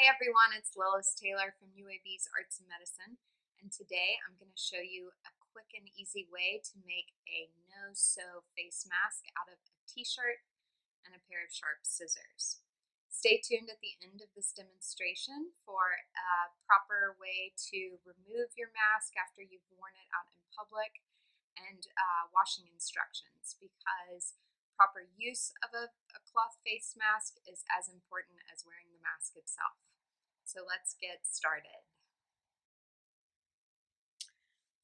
Hey everyone, it's Lillis Taylor from UAB's Arts and Medicine, and today I'm going to show you a quick and easy way to make a no-sew face mask out of a t-shirt and a pair of sharp scissors. Stay tuned at the end of this demonstration for a proper way to remove your mask after you've worn it out in public and washing instructions, because proper use of a cloth face mask is as important as wearing the mask itself. So let's get started.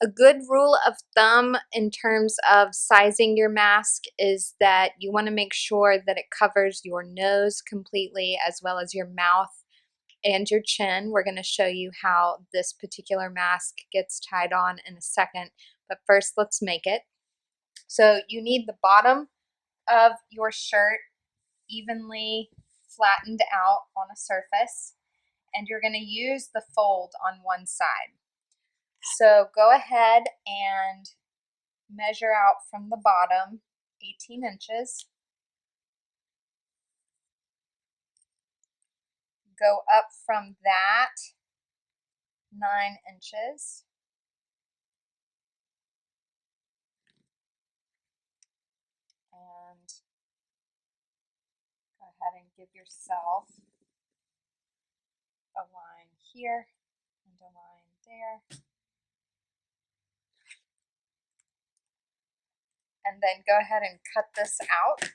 A good rule of thumb in terms of sizing your mask is that you want to make sure that it covers your nose completely as well as your mouth and your chin. We're going to show you how this particular mask gets tied on in a second, but first let's make it. So you need the bottom of your shirt evenly flattened out on a surface, and you're going to use the fold on one side. So go ahead and measure out from the bottom 18 inches. Go up from that 9 inches. And go ahead and give yourself a line here and a line there. And then go ahead and cut this out.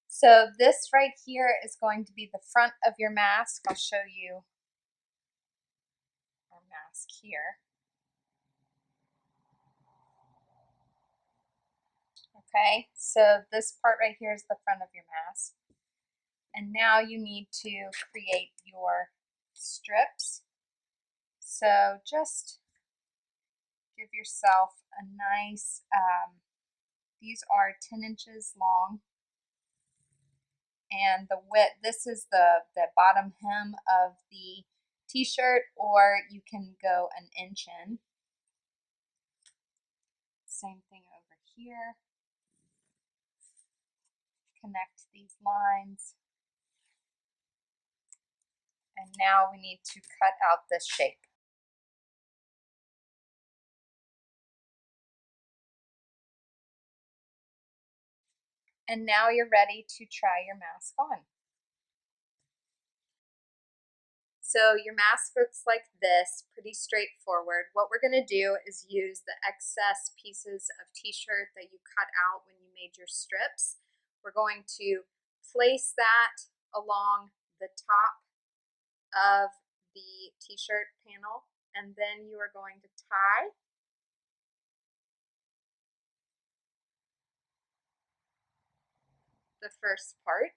So this right here is going to be the front of your mask. I'll show you our mask here. Okay, so this part right here is the front of your mask. And now you need to create your strips. So just give yourself a nice, these are 10 inches long. And the width, this is the bottom hem of the t-shirt, or you can go an inch in. Same thing over here. Connect these lines. And now we need to cut out this shape. And now you're ready to try your mask on. So your mask looks like this, pretty straightforward. What we're going to do is use the excess pieces of t-shirt that you cut out when you made your strips. We're going to place that along the top of the t-shirt panel, and then you are going to tie the first part.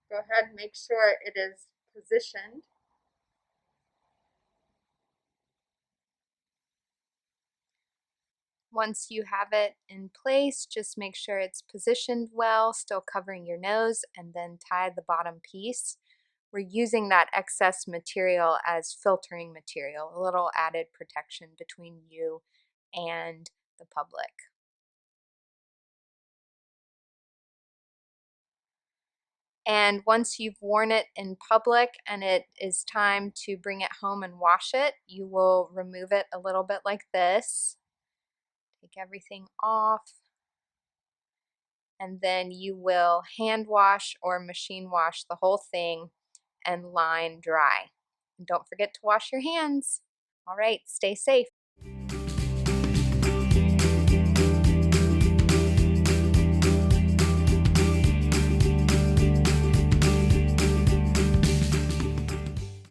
Go ahead and make sure it is positioned. Once you have it in place, just make sure it's positioned well, still covering your nose, and then tie the bottom piece. We're using that excess material as filtering material, a little added protection between you and the public. And once you've worn it in public and it is time to bring it home and wash it, you will remove it a little bit like this. Take everything off, and then you will hand wash or machine wash the whole thing and line dry. And don't forget to wash your hands. All right, stay safe.